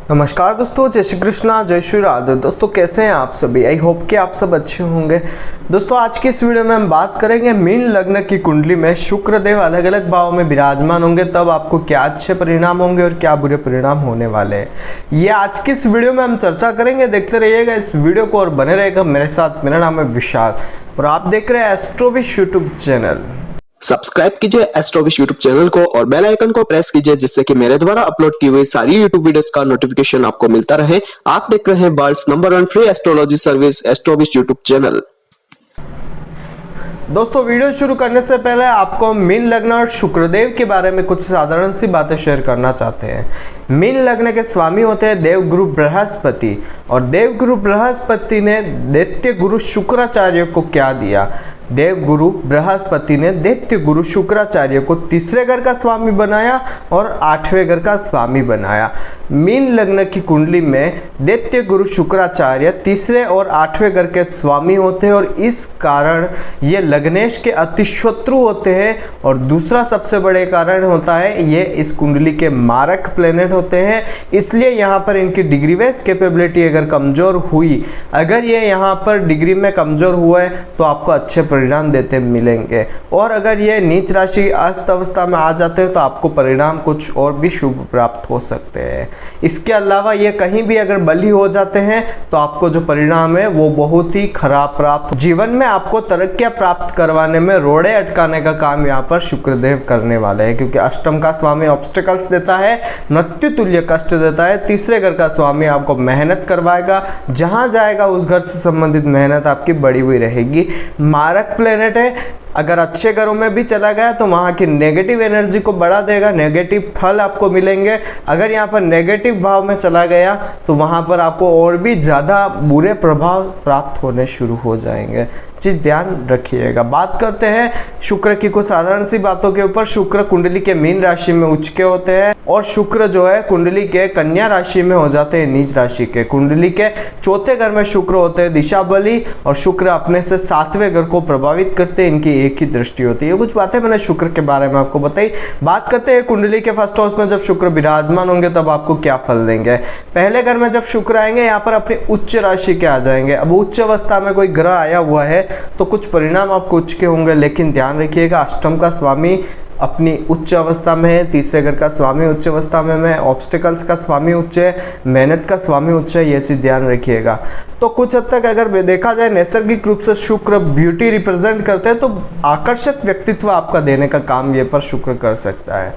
नमस्कार दोस्तों, जय श्री कृष्णा, जय श्री राधे। दोस्तों कैसे हैं आप सभी? आई होप कि आप सब अच्छे होंगे। दोस्तों आज की इस वीडियो में हम बात करेंगे मीन लग्न की कुंडली में शुक्र देव अलग अलग भाव में विराजमान होंगे तब आपको क्या अच्छे परिणाम होंगे और क्या बुरे परिणाम होने वाले हैं, ये आज की इस वीडियो में हम चर्चा करेंगे। देखते रहिएगा इस वीडियो को और बने रहेगा मेरे साथ। मेरा नाम है विशाल और आप देख रहे हैं एस्ट्रोविश यूट्यूब चैनल। सब्सक्राइब कीजिए एस्ट्रोविश यूट्यूब चैनल को और बेल आइकन को प्रेस कीजिए जिससे कि मेरे द्वारा अपलोड की हुई सारी यूट्यूब वीडियोस का नोटिफिकेशन आपको मिलता रहे। आप देख रहे हैं world's number 1 free astrology service Astrowish YouTube channel. दोस्तों वीडियो शुरू करने से पहले आपको मीन लग्न और शुक्रदेव के बारे में कुछ साधारण सी बातें शेयर करना चाहते हैं। मीन लग्न के स्वामी होते हैं देवगुरु बृहस्पति और देवगुरु बृहस्पति ने दैत्य गुरु शुक्राचार्य को क्या दिया? देवगुरु बृहस्पति ने दैत्य गुरु शुक्राचार्य को तीसरे घर का स्वामी बनाया और 8वें घर का स्वामी बनाया। मीन लग्न की कुंडली में दैत्य गुरु शुक्राचार्य तीसरे और 8वें घर के स्वामी होते हैं और इस कारण ये लग्नेश के अति शत्रु होते हैं। और दूसरा सबसे बड़े कारण होता है ये इस कुंडली के मारक प्लेनेट होते हैं, इसलिए यहाँ पर इनकी डिग्री वाइज कैपेबिलिटी अगर कमजोर हुई, अगर ये यहाँ पर डिग्री में कमजोर हुआ है तो आपको अच्छे परिणाम देते मिलेंगे। और अगर ये नीच राशि अस्त अवस्था में आ जाते हैं तो आपको परिणाम कुछ और भी शुभ प्राप्त हो सकते हैं। इसके अलावा ये कहीं भी अगर बली हो जाते हैं तो आपको जो परिणाम है वो बहुत ही खराब प्राप्त, जीवन में आपको तरक्कियां प्राप्त करवाने में रोड़े अटकाने का काम यहाँ पर शुक्रदेव करने वाले हैं, क्योंकि अष्टम का स्वामी ऑब्स्टिकल्स देता है, मृत्यु तुल्य कष्ट देता है। तीसरे घर का स्वामी आपको मेहनत करवाएगा, जहां जाएगा उस घर से संबंधित मेहनत आपकी बढ़ी हुई रहेगी। मारक प्लेनेट है, अगर अच्छे घरों में भी चला गया तो वहाँ की नेगेटिव एनर्जी को बढ़ा देगा, नेगेटिव फल आपको मिलेंगे। अगर यहाँ पर नेगेटिव भाव में चला गया तो वहाँ पर आपको और भी ज़्यादा बुरे प्रभाव प्राप्त होने शुरू हो जाएंगे। चीज़ ध्यान रखिएगा। बात करते हैं शुक्र की कुछ साधारण सी बातों के ऊपर। शुक्र कुंडली के मीन राशि में उच्च के होते हैं और शुक्र जो है कुंडली के कन्या राशि में हो जाते हैं नीच राशि के। कुंडली के चौथे घर में शुक्र होते हैं दिशा बली और शुक्र अपने से 7वें घर को प्रभावित करते हैं, इनकी एक ही दृष्टि होती है। ये कुछ बातें मैंने शुक्र के बारे में आपको बताई। बात करते हैं कुंडली के फर्स्ट हाउस में जब शुक्र विराजमान होंगे तब आपको क्या फल देंगे। पहले घर में जब शुक्र आएंगे यहाँ पर अपनी उच्च राशि के आ जाएंगे। अब उच्च अवस्था में कोई ग्रह आया हुआ है तो कुछ परिणाम आपको उच्च के होंगे, लेकिन ध्यान रखिएगा अष्टम का स्वामी अपनी उच्च अवस्था में है, तीसरे घर का स्वामी उच्च अवस्था में है, ऑब्स्टिकल्स का स्वामी उच्च है, मेहनत का स्वामी उच्च है, ये चीज़ ध्यान रखिएगा। तो कुछ हद तक अगर देखा जाए नैसर्गिक रूप से शुक्र ब्यूटी रिप्रेजेंट करते हैं तो आकर्षक व्यक्तित्व आपका देने का काम ये पर शुक्र कर सकता है।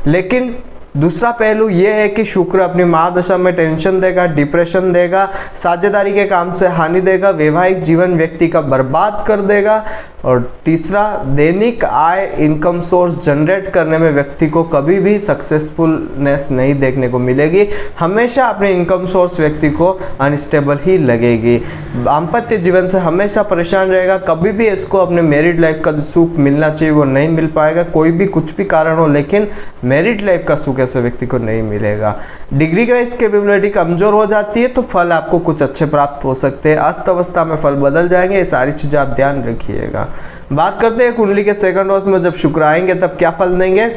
लेकिन दूसरा पहलू ये है कि शुक्र अपनी महादशा में टेंशन देगा, डिप्रेशन देगा, साझेदारी के काम से हानि देगा, वैवाहिक जीवन व्यक्ति का बर्बाद कर देगा। और तीसरा, दैनिक आय इनकम सोर्स जनरेट करने में व्यक्ति को कभी भी सक्सेसफुलनेस नहीं देखने को मिलेगी। हमेशा अपने इनकम सोर्स व्यक्ति को अनस्टेबल ही लगेगी। दाम्पत्य जीवन से हमेशा परेशान रहेगा, कभी भी इसको अपने मैरिड लाइफ का जो सुख मिलना चाहिए वो नहीं मिल पाएगा। कोई भी कुछ भी कारण हो, लेकिन मैरिड लाइफ का सुख ऐसे व्यक्ति को नहीं मिलेगा। डिग्री का इस कैपेबिलिटी कमजोर हो जाती है तो फल आपको कुछ अच्छे प्राप्त हो सकते हैं। अस्त अवस्था में फल बदल जाएंगे, ये सारी चीजें आप ध्यान रखिएगा। बात करते हैं कुंडली के सेकंड हाउस में जब शुक्र आएंगे तब क्या फल देंगे।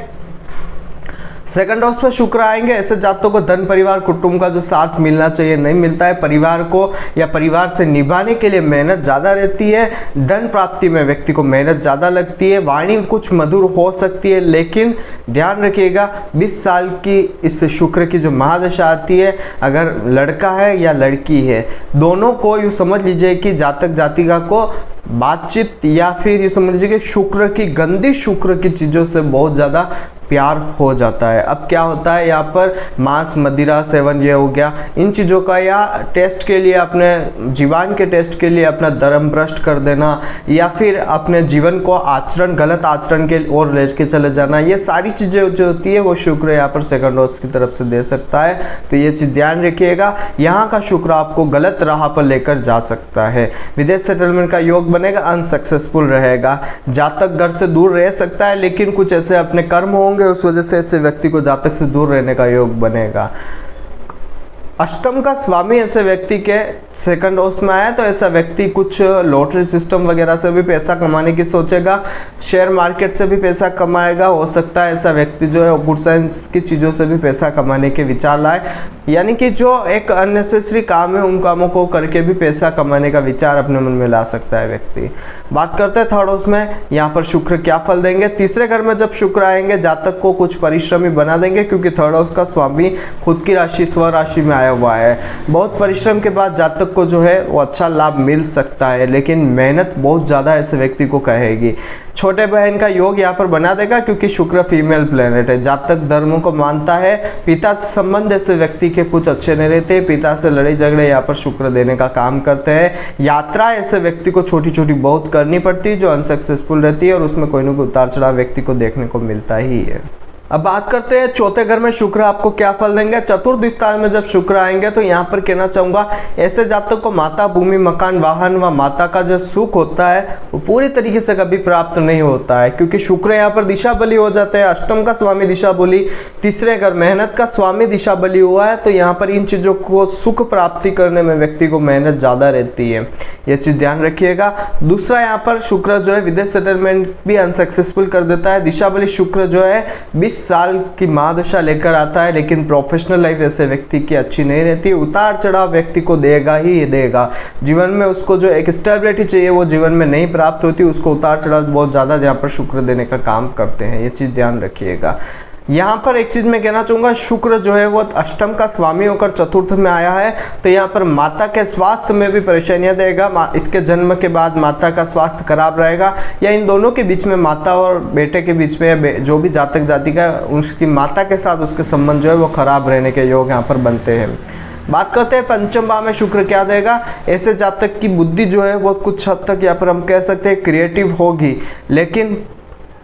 सेकंड हाउस में शुक्र आएंगे ऐसे जातकों को धन परिवार कुटुंब का जो साथ मिलना चाहिए नहीं मिलता है। परिवार को या परिवार से निभाने के लिए मेहनत ज़्यादा रहती है। धन प्राप्ति में व्यक्ति को मेहनत ज़्यादा लगती है। वाणी कुछ मधुर हो सकती है, लेकिन ध्यान रखिएगा 20 साल की इस शुक्र की जो महादशा आती है, अगर लड़का है या लड़की है, दोनों को यूँ समझ लीजिए कि जातक जातिका को बातचीत या फिर ये समझ लीजिए कि शुक्र की गंदी शुक्र की चीज़ों से बहुत ज़्यादा प्यार हो जाता है। अब क्या होता है यहाँ पर मांस मदिरा सेवन ये हो गया, इन चीज़ों का या टेस्ट के लिए अपने जीवन के टेस्ट के लिए अपना धर्म भ्रष्ट कर देना या फिर अपने जीवन को आचरण गलत आचरण के ओर ले के चले जाना, ये सारी चीज़ें जो होती है वो शुक्र यहाँ पर सेकंड हाउस की तरफ से दे सकता है। तो ये चीज़ ध्यान रखिएगा, यहाँ का शुक्र आपको गलत राह पर लेकर जा सकता है। विदेश सेटलमेंट का योग बनेगा, अनसक्सेसफुल रहेगा। जातक घर से दूर रह सकता है, लेकिन कुछ ऐसे अपने कर्म होंगे उस वजह से ऐसे व्यक्ति को जातक से दूर रहने का योग बनेगा। अष्टम का स्वामी ऐसे व्यक्ति के सेकंड हाउस में आया तो ऐसा व्यक्ति कुछ लॉटरी सिस्टम वगैरह से भी पैसा कमाने की सोचेगा, शेयर मार्केट से भी पैसा कमाएगा। हो सकता है ऐसा व्यक्ति जो है गुड साइंस की चीज़ों से भी पैसा कमाने के विचार लाए, यानी कि जो एक अननेसेसरी काम है उन कामों को करके भी पैसा कमाने का विचार अपने मन में ला सकता है व्यक्ति। बात करते हैं थर्ड हाउस में, यहाँ पर शुक्र क्या फल देंगे। तीसरे घर में जब शुक्र आएंगे जातक को कुछ परिश्रमी बना देंगे, क्योंकि थर्ड हाउस का स्वामी खुद की राशि स्व राशि में आया हुआ है। बहुत परिश्रम के बाद जातक को जो है वो अच्छा लाभ मिल सकता है, लेकिन मेहनत बहुत ज़्यादा ऐसे व्यक्ति को कहेगी। छोटे बहन का योग यहाँ पर बना देगा, क्योंकि शुक्र फीमेल प्लेनेट है, जातक धर्मों को मानता है। पिता से संबंध ऐसे व्यक्ति के कुछ अच्छे नहीं रहते, पिता से लड़ाई झगड़े यहाँ पर शुक्र देने का काम करते हैं। यात्रा ऐसे व्यक्ति को छोटी छोटी बहुत करनी पड़ती है जो अनसक्सेसफुल रहती है, और उसमें कोई ना कोई उतार चढ़ाव व्यक्ति को देखने को मिलता ही है। अब बात करते हैं चौथे घर में शुक्र आपको क्या फल देंगे। चतुर्थ स्थान में जब शुक्र आएंगे तो यहाँ पर कहना चाहूंगा ऐसे जातक को माता, भूमि, मकान, वाहन व माता का जो सुख होता है वो पूरी तरीके से कभी प्राप्त नहीं होता है, क्योंकि शुक्र यहाँ पर दिशा बली हो जाते हैं। अष्टम का स्वामी दिशा बली, तीसरे घर मेहनत का स्वामी दिशा बली हुआ है, तो यहाँ पर इन चीजों को सुख प्राप्ति करने में व्यक्ति को मेहनत ज्यादा रहती है, ये चीज ध्यान रखिएगा। दूसरा यहाँ पर शुक्र जो है विदेश सेटलमेंट भी अनसक्सेसफुल कर देता है। दिशा बली शुक्र जो है 20 साल की महादशा लेकर आता है, लेकिन प्रोफेशनल लाइफ ऐसे व्यक्ति की अच्छी नहीं रहती, उतार चढ़ाव व्यक्ति को देगा ही देगा। जीवन में उसको जो एक स्टेबिलिटी चाहिए वो जीवन में नहीं प्राप्त होती, उसको उतार चढ़ाव बहुत ज़्यादा यहाँ पर शुक्र देने का काम करते हैं, ये चीज़ ध्यान रखिएगा। यहाँ पर एक चीज मैं कहना चाहूंगा, शुक्र जो है वो अष्टम का स्वामी होकर चतुर्थ में आया है, तो यहाँ पर माता के स्वास्थ्य में भी परेशानियां देगा। इसके जन्म के बाद माता का स्वास्थ्य खराब रहेगा, या इन दोनों के बीच में, माता और बेटे के बीच में जो भी जातक जाति का उसकी माता के साथ उसके संबंध जो है वो खराब रहने के योग यहाँ पर बनते हैं। बात करते हैं पंचम भाव में शुक्र क्या देगा। ऐसे जातक की बुद्धि जो है वो कुछ हद तक यहाँ पर हम कह सकते हैं क्रिएटिव होगी, लेकिन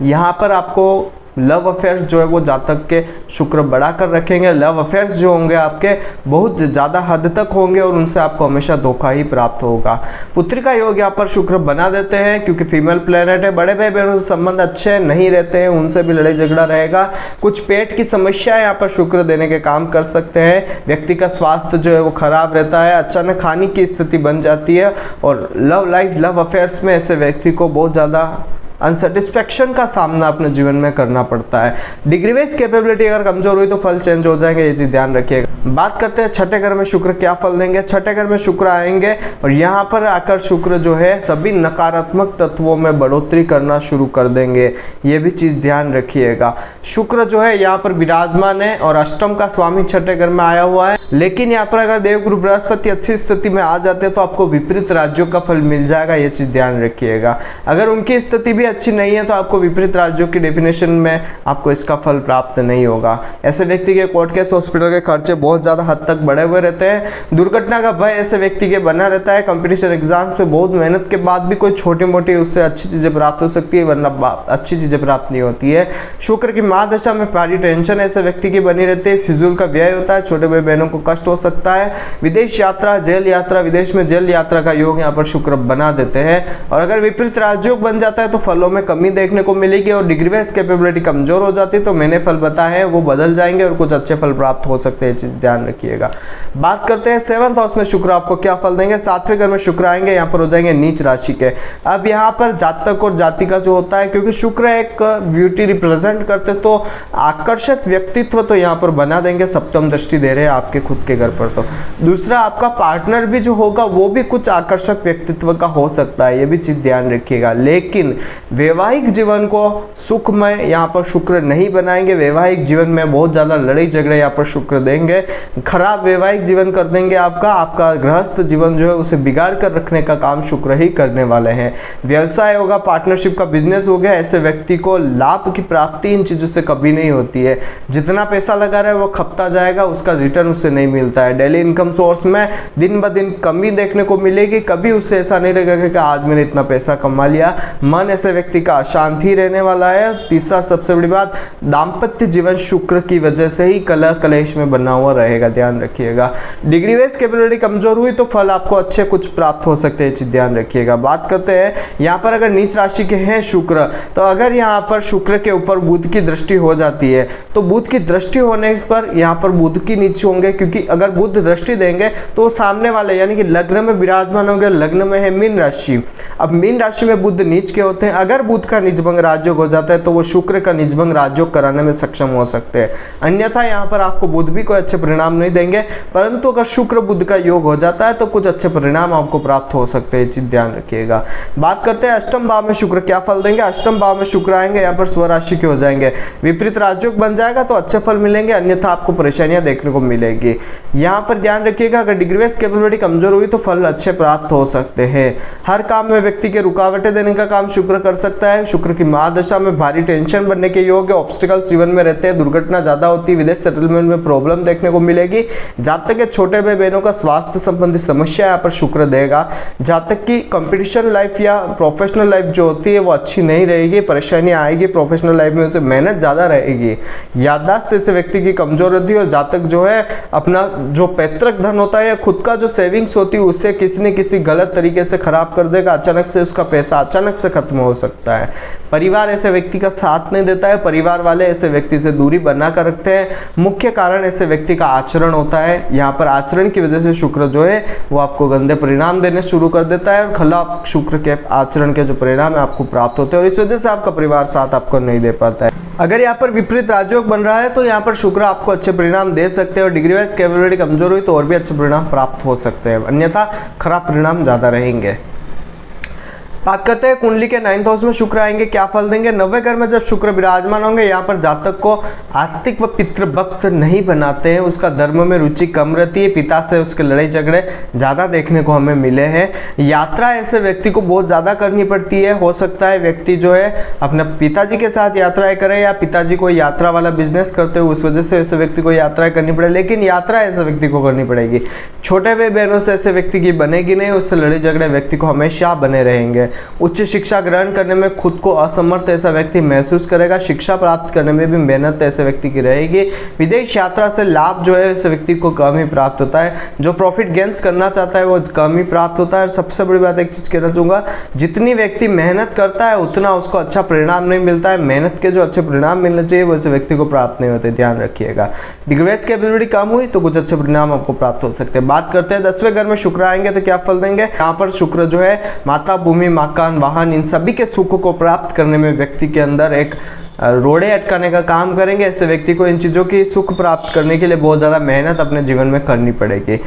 यहाँ पर आपको लव अफेयर्स जो है वो जातक के शुक्र बढ़ा कर रखेंगे। लव अफेयर्स जो होंगे आपके बहुत ज़्यादा हद तक होंगे और उनसे आपको हमेशा धोखा ही प्राप्त होगा। पुत्री का योग यहाँ पर शुक्र बना देते हैं, क्योंकि फीमेल प्लेनेट है। बड़े भाई बहनों से संबंध अच्छे नहीं रहते हैं, उनसे भी लड़ाई झगड़ा रहेगा। कुछ पेट की समस्या यहाँ पर शुक्र देने के काम कर सकते हैं। व्यक्ति का स्वास्थ्य जो है वो खराब रहता है, अचानक हानि की स्थिति बन जाती है, और लव लाइफ, लव अफेयर्स में ऐसे व्यक्ति को बहुत ज़्यादा अनसेटिस्फैक्शन का सामना अपने जीवन में करना पड़ता है। डिग्री वाइज कैपेबिलिटी अगर कमजोर हुई तो फल चेंज हो जाएंगे, ये चीज ध्यान रखिएगा। बात करते हैं छठे घर में शुक्र क्या फल देंगे। छठे घर में शुक्र आएंगे और यहाँ पर आकर शुक्र जो है सभी नकारात्मक तत्वों में बढ़ोतरी करना शुरू कर देंगे, ये भी चीज ध्यान रखिएगा। शुक्र जो है यहाँ पर विराजमान है और अष्टम का स्वामी छठे घर में आया हुआ है, लेकिन यहाँ पर अगर देवगुरु बृहस्पति अच्छी स्थिति में आ जाते हैं तो आपको विपरीत राज्यों का फल मिल जाएगा, ये चीज ध्यान रखिएगा। अगर उनकी स्थिति भी अच्छी नहीं है तो आपको विपरीत राज्यों की डेफिनेशन में आपको इसका फल प्राप्त नहीं होगा। ऐसे व्यक्ति के कोर्ट केस, हॉस्पिटल के खर्चे बहुत ज्यादा हद तक बढ़े हुए रहते हैं। दुर्घटना का भय ऐसे व्यक्ति के बना रहता है। कंपटीशन एग्जाम्स पे बहुत मेहनत के बाद भी कोई छोटी मोटी उससे अच्छी चीजें प्राप्त हो सकती है, वरना अच्छी चीजें प्राप्त नहीं होती है। शुक्र की महादशा में भारी टेंशन ऐसे व्यक्ति की बनी रहती है, फिजूल का व्यय होता है, छोटे भाई बहनों को कष्ट हो सकता है। विदेश यात्रा, जेल यात्रा, विदेश में जेल यात्रा का योग यहाँ पर शुक्र बना देते हैं। और अगर विपरीत राजयोग बन जाता है तो फलों में कमी देखने को मिलेगी और डिग्री वाइज कैपेबिलिटी कमजोर हो जाती है, तो मैंने फल बताए हैं वो बदल जाएंगे और कुछ अच्छे फल प्राप्त हो सकते हैं, चीज ध्यान रखिएगा। बात करते हैं सेवंथ हाउस में शुक्र आपको क्या फल देंगे। सातवें घर में शुक्र आएंगे, यहाँ पर हो जाएंगे नीच राशि के। अब यहाँ पर जातक और जाति का जो होता है, क्योंकि शुक्र एक ब्यूटी रिप्रेजेंट करते तो आकर्षक व्यक्तित्व तो यहाँ पर बना देंगे, सप्तम दृष्टि दे रहे हैं आपके खुद के घर पर। तो दूसरा आपका पार्टनर भी जो होगा वो भी कुछ आकर्षक व्यक्तित्व का हो सकता है, ये भी चीज ध्यान रखिएगा। लेकिन वैवाहिक जीवन को सुखमय यहाँ पर शुक्र नहीं बनाएंगे। वैवाहिक जीवन में बहुत ज्यादा लड़ाई झगड़े यहाँ पर शुक्र देंगे, खराब वैवाहिक जीवन कर देंगे। आपका गृहस्थ जीवन जो है उसे बिगाड़ कर रखने का काम शुक्र ही करने वाले हैं। व्यवसाय होगा, पार्टनरशिप का बिजनेस हो गया, ऐसे व्यक्ति को लाभ की प्राप्ति इन चीजों से कभी नहीं होती है। जितना पैसा लगा रहा है वो खपता जाएगा, उसका रिटर्न उससे नहीं मिलता है। डेली इनकम सोर्स में दिन ब दिन कमी देखने को मिलेगी, कभी उसे ऐसा नहीं लगेगा कि आज मैंने इतना पैसा कमा लिया। मन ऐसे व्यक्ति का अशांति रहने वाला है। तीसरा सबसे बड़ी बात, दाम्पत्य जीवन शुक्र की वजह से ही कलह कलेश में बना हुआ रहेगा, ध्यान रखिएगा। डिग्री वाइज कैपेबिलिटी कमजोर हुई तो फल आपको अच्छे कुछ प्राप्त हो सकते हैं, चीज ध्यान रखिएगा। बात करते हैं यहाँ पर अगर नीच राशि के हैं शुक्र, तो अगर यहाँ पर शुक्र के ऊपर बुध की दृष्टि हो जाती है तो बुध की दृष्टि होने पर यहाँ पर बुध की नीच होंगे, क्योंकि अगर बुध दृष्टि देंगे तो सामने वाले यानी कि लग्न में विराजमान होंगे। लग्न में है मीन राशि, अब मीन राशि में बुध नीच के होते हैं। अगर बुध का नीचभंग राजयोग हो जाता है तो वो शुक्र का नीचभंग राजयोग कराने में सक्षम हो सकते हैं, अन्यथा यहाँ पर आपको बुध भी कोई अच्छे परिणाम नहीं देंगे। परंतु अगर शुक्र बुध का योग हो जाता है तो कुछ अच्छे परिणाम आपको प्राप्त हो सकते हैं, चीज ध्यान रखिएगा। बात करते हैं अष्टम भाव में शुक्र क्या फल देंगे। अष्टम भाव में शुक्र आएंगे, यहाँ पर स्वराशि के हो जाएंगे, विपरीत राजयोग बन जाएगा तो अच्छे फल मिलेंगे, अन्यथा आपको परेशानियां देखने को मिलेगी। यहाँ पर ध्यान रखिएगा अगर डिग्री वाइज कैपेबिलिटी कमजोर हुई तो फल अच्छे प्राप्त हो सकते हैं। हर काम में व्यक्ति के रुकावटें देने का काम शुक्र कर सकता है। शुक्र की महादशा में भारी टेंशन बनने के योग है, ऑब्स्टिकल्स जीवन में रहते हैं, दुर्घटना ज्यादा होती है, विदेश सेटलमेंट में प्रॉब्लम देखने को मिलेगी। जातक के छोटे भाई बहनों का स्वास्थ्य संबंधी समस्या यहाँ पर शुक्र देगा। जातक की कंपटीशन लाइफ या प्रोफेशनल लाइफ जो होती है वो अच्छी नहीं रहेगी, परेशानियां आएगी प्रोफेशनल लाइफ में, उसे मेहनत ज्यादा रहेगी। याददाश्त ऐसे व्यक्ति की कमजोर होती है और जातक जो है अपना जो पैतृक धन होता है या खुद का जो सेविंग्स होती है उसे किसी न किसी गलत तरीके से खराब कर देगा। अचानक से उसका पैसा अचानक से खत्म हो सकता है। परिवार ऐसे व्यक्ति का साथ नहीं देता है, परिवार वाले ऐसे व्यक्ति से दूरी बना कर रखते हैं। मुख्य कारण ऐसे व्यक्ति का आचरण होता है। यहाँ पर आचरण की वजह से शुक्र जो है वो आपको गंदे परिणाम देने शुरू कर देता है और खिलाफ शुक्र के आचरण के जो परिणाम है आपको प्राप्त होते हैं और इस वजह से आपका परिवार साथ आपको नहीं दे पाता है। अगर यहाँ पर विपरीत राजयोग बन रहा है तो यहाँ पर शुक्र आपको अच्छे परिणाम दे सकते हैं और डिग्री वाइज कैपेबिलिटी कमजोर हुई तो और भी अच्छे परिणाम प्राप्त हो सकते हैं, अन्यथा खराब परिणाम ज्यादा रहेंगे। बात करते हैं कुंडली के 9th हाउस में शुक्र आएंगे क्या फल देंगे। 90 घर में जब शुक्र विराजमान होंगे यहाँ पर जातक को आस्तिक व पितृभक्त नहीं बनाते हैं, उसका धर्म में रुचि कम रहती है, पिता से उसके लड़ाई झगड़े ज्यादा देखने को हमें मिले हैं। यात्रा ऐसे व्यक्ति को बहुत ज्यादा करनी पड़ती है, हो सकता है व्यक्ति जो है अपने पिताजी के साथ यात्राएं करे या पिताजी कोई यात्रा वाला बिजनेस करते हो उस वजह से ऐसे व्यक्ति को यात्राएं करनी पड़े, लेकिन यात्रा ऐसे व्यक्ति को करनी पड़ेगी। छोटे भाई बहनों से ऐसे व्यक्ति की बनेगी नहीं, उससे लड़ाई झगड़े व्यक्ति को हमेशा बने रहेंगे। उच्च शिक्षा ग्रहण करने में खुद को असमर्थ ऐसा व्यक्ति महसूस करेगा, शिक्षा प्राप्त करने में भी मेहनत ऐसे व्यक्ति की रहेगी। विदेश यात्रा से लाभ जो है ऐसे व्यक्ति को कम ही प्राप्त होता है, जो प्रॉफिट गेन्स करना चाहता है वो कम ही प्राप्त होता है। सबसे बड़ी बात एक चीज कहना चाहूंगा, जितनी व्यक्ति मेहनत करता है उतना उसको अच्छा परिणाम नहीं मिलता है, मेहनत के जो अच्छे परिणाम मिलने चाहिए वो ऐसे व्यक्ति को प्राप्त नहीं होते, ध्यान रखिएगा। डिग्री वाइज कैपेबिलिटी कम हुई तो कुछ अच्छे परिणाम आपको प्राप्त हो सकते हैं। बात करते हैं 10वें घर में शुक्र आएंगे तो क्या फल देंगे। यहाँ पर शुक्र जो है माता, भूमि, मकान, वाहन इन सभी के सुख को प्राप्त करने में व्यक्ति के अंदर एक रोड़े अटकाने का काम करेंगे। ऐसे व्यक्ति को इन चीज़ों की सुख प्राप्त करने के लिए बहुत ज़्यादा मेहनत अपने जीवन में करनी पड़ेगी।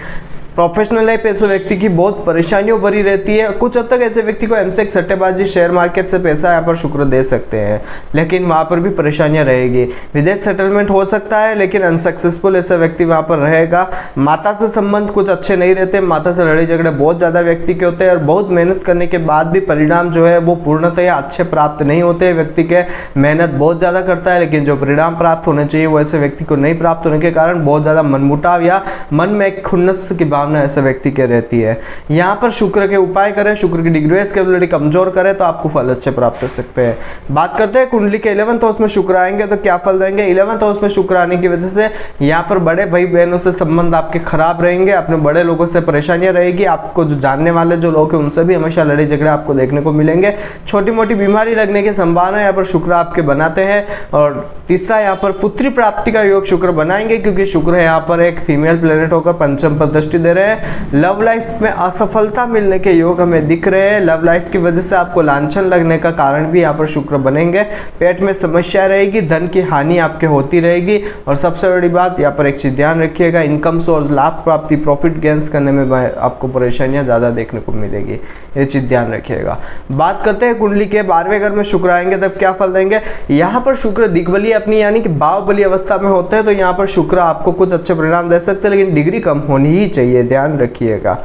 प्रोफेशनल लाइफ ऐसे व्यक्ति की बहुत परेशानियों भरी रहती है। कुछ हद तक ऐसे व्यक्ति को एमसेक, सट्टेबाजी, शेयर मार्केट से पैसा यहाँ पर शुक्र दे सकते हैं, लेकिन वहाँ पर भी परेशानियाँ रहेगी। विदेश सेटलमेंट हो सकता है लेकिन अनसक्सेसफुल ऐसा व्यक्ति वहाँ पर रहेगा। माता से संबंध कुछ अच्छे नहीं रहते, माता से लड़ाई झगड़े बहुत ज़्यादा व्यक्ति के होते हैं और बहुत मेहनत करने के बाद भी परिणाम जो है वो पूर्णतः अच्छे प्राप्त नहीं होते। व्यक्ति के मेहनत बहुत ज़्यादा करता है लेकिन जो परिणाम प्राप्त होने चाहिए वो ऐसे व्यक्ति को नहीं प्राप्त होने के कारण बहुत ज़्यादा मनमुटाव या मन में एक खुन्नस की भावना ऐसे व्यक्ति के रहती है। यहाँ पर शुक्र के उपाय करें, शुक्र की डिग्री वाइज कैपेबिलिटी कमजोर करें तो आपको फल अच्छे प्राप्त हो सकते हैं। बात करते हैं कुंडली के 11th हाउस में शुक्र आएंगे तो क्या फल देंगे। 11th हाउस में शुक्र आने की वजह से यहाँ पर बड़े भाई बहनों से संबंध आपके खराब रहेंगे, अपने बड़े लोगों से परेशानियां रहेगी, आपको जो जानने वाले जो लोग हैं उनसे भी हमेशा लड़ाई झगड़े आपको देखने को मिलेंगे। छोटी मोटी बीमारी लगने की संभावना यहाँ पर शुक्र आपके बनाते हैं। और तीसरा यहाँ पर पुत्री प्राप्ति का योग शुक्र बनाएंगे, क्योंकि शुक्र यहाँ पर एक फीमेल प्लेनेट होकर पंचम पर दृष्टि दे रहे हैं। लव लाइफ में असफलता मिलने के योग हमें दिख रहे हैं। लव लाइफ की वजह से आपको लांछन लगने का कारण भी यहाँ पर शुक्र बनेंगे। पेट में समस्या रहेगी, धन की हानि आपके होती रहेगी। और सबसे बड़ी बात यहाँ पर एक चीज ध्यान रखिएगा, इनकम सोर्स, लाभ प्राप्ति, प्रॉफिट गेन्स करने में आपको परेशानियां ज्यादा देखने को मिलेगी, ये चीज ध्यान रखिएगा। बात करते हैं कुंडली के 12वें घर में शुक्र आएंगे तब क्या फल देंगे। यहाँ पर शुक्र दिग्बली अपनी यानी कि बाहुबली अवस्था में होते हैं तो यहाँ पर शुक्र आपको कुछ अच्छे परिणाम दे सकते हैं, लेकिन डिग्री कम होनी ही चाहिए, ध्यान रखिएगा।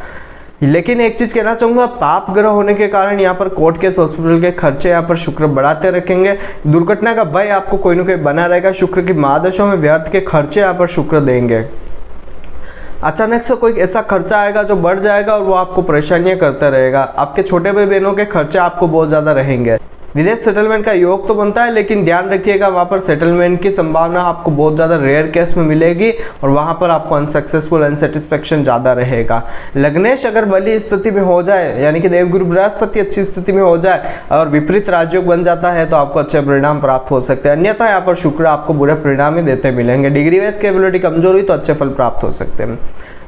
लेकिन एक चीज कहना चाहूंगा, पाप ग्रह होने के कारण यहाँ पर कोर्ट केस, हॉस्पिटल के खर्चे यहाँ पर शुक्र बढ़ाते रखेंगे। दुर्घटना का भय आपको कोई ना कोई बना रहेगा। शुक्र की महादशा में व्यर्थ के खर्चे यहाँ पर शुक्र देंगे। अचानक से कोई ऐसा खर्चा आएगा जो बढ़ जाएगा और वो आपको परेशानियां करता रहेगा। आपके छोटे भाई बहनों के खर्चे आपको बहुत ज्यादा रहेंगे। विदेश सेटलमेंट का योग तो बनता है, लेकिन ध्यान रखिएगा वहाँ पर सेटलमेंट की संभावना आपको बहुत ज़्यादा रेयर केस में मिलेगी और वहाँ पर आपको अनसक्सेसफुल अनसेटिस्फैक्शन ज़्यादा रहेगा। लग्नेश अगर बली स्थिति में हो जाए, यानी कि देवगुरु बृहस्पति अच्छी स्थिति में हो जाए और विपरीत राजयोग बन जाता है, तो आपको अच्छे परिणाम प्राप्त हो सकते हैं। अन्यथा यहाँ पर शुक्र आपको बुरे परिणाम ही देते मिलेंगे। डिग्री वाइज कैपेबिलिटी कमजोर हुई तो अच्छे फल प्राप्त हो सकते हैं।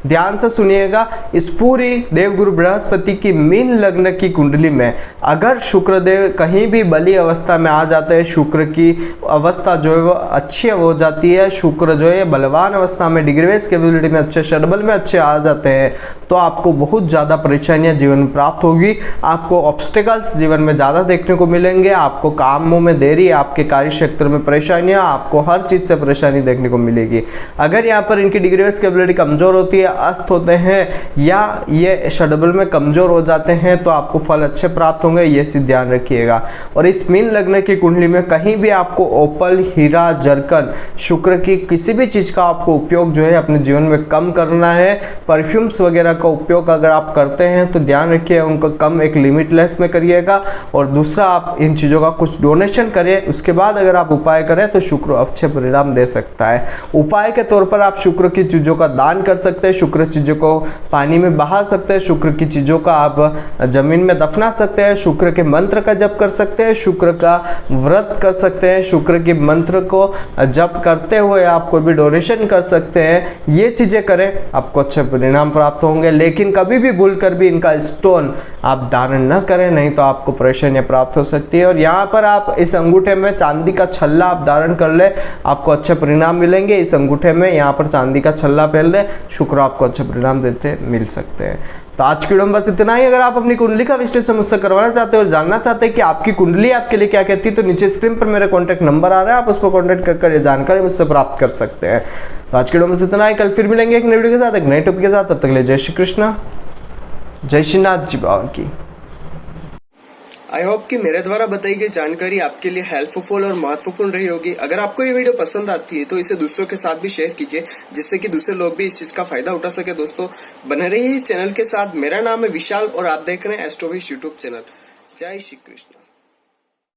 ध्यान से सुनिएगा, इस पूरी देवगुरु बृहस्पति की मीन लग्न की कुंडली में अगर शुक्रदेव कहीं भी बली अवस्था में आ जाते हैं, शुक्र की अवस्था जो है वो अच्छी हो जाती है, शुक्र जो है बलवान अवस्था में डिग्री वाइज कैपेबिलिटी में अच्छे षडबल में अच्छे आ जाते हैं, तो आपको बहुत ज़्यादा परेशानियां जीवन में प्राप्त होगी। आपको ऑब्स्टिकल्स जीवन में ज़्यादा देखने को मिलेंगे, आपको कामों में देरी, आपके कार्य क्षेत्र में परेशानियां, आपको हर चीज़ से परेशानी देखने को मिलेगी। अगर यहाँ पर इनकी डिग्री वाइज कैपेबिलिटी कमज़ोर होती है, अस्त होते हैं या ये षडबल में कमजोर हो जाते हैं, तो आपको फल अच्छे प्राप्त होंगे, ये चीज ध्यान रखिएगा। और इस मीन लग्न की कुंडली में कहीं भी आपको ओपल, हीरा, जरकन, शुक्र की किसी भी चीज का आपको उपयोग जो है अपने जीवन में कम करना है। परफ्यूम्स वगैरह का उपयोग अगर आप करते हैं तो ध्यान रखिए उनको कम एक लिमिटलेस में करिएगा। और दूसरा, आप इन चीजों का कुछ डोनेशन करिए, उसके बाद अगर आप उपाय करें तो शुक्र अच्छे परिणाम दे सकता है। उपाय के तौर पर आप शुक्र की चीजों का दान कर सकते हैं, शुक्र चीजों को पानी में बहा सकते हैं, शुक्र की चीजों का आप जमीन में दफना सकते हैं, शुक्र के मंत्र का जप कर सकते हैं, शुक्र का व्रत कर सकते हैं, शुक्र के मंत्र को जप करते हुए आप कोई भी डोनेशन कर सकते हैं। ये चीजें करें, आपको अच्छे परिणाम प्राप्त होंगे। लेकिन कभी भी भूल कर भी इनका स्टोन आप धारण न करें, नहीं तो आपको परेशानियां प्राप्त हो सकती है। और यहाँ पर आप इस अंगूठे में चांदी का छल्ला आप धारण कर ले, आपको अच्छे परिणाम मिलेंगे। इस अंगूठे में यहाँ पर चांदी का छल्ला पहन ले, शुक्र आपको अच्छे परिणाम देते मिल सकते हैं। तो आज की वीडियो में बस इतना ही। अगर आप अपनी कुंडली का विश्लेषण मुझसे करवाना चाहते हो और जानना चाहते हैं कि आपकी कुंडली आपके लिए क्या कहती है, तो नीचे स्क्रीन पर मेरा कॉन्टैक्ट नंबर आ रहा है, आप उस पर कॉन्टैक्ट कर ये जानकारी मुझसे प्राप्त कर सकते हैं। तो आज की वीडियो में बस इतना ही। कल फिर मिलेंगे एक नई वीडियो के साथ, एक नए टॉपिक के साथ। तब तक के लिए जय श्री कृष्ण, जय श्रीनाथ जी बाबा की। आई होप कि मेरे द्वारा बताई गई जानकारी आपके लिए हेल्पफुल और महत्वपूर्ण रही होगी। अगर आपको ये वीडियो पसंद आती है तो इसे दूसरों के साथ भी शेयर कीजिए, जिससे कि दूसरे लोग भी इस चीज का फायदा उठा सके। दोस्तों, बने रहिए इस चैनल के साथ। मेरा नाम है विशाल और आप देख रहे हैं एस्ट्रोविश यूट्यूब चैनल। जय श्री कृष्ण।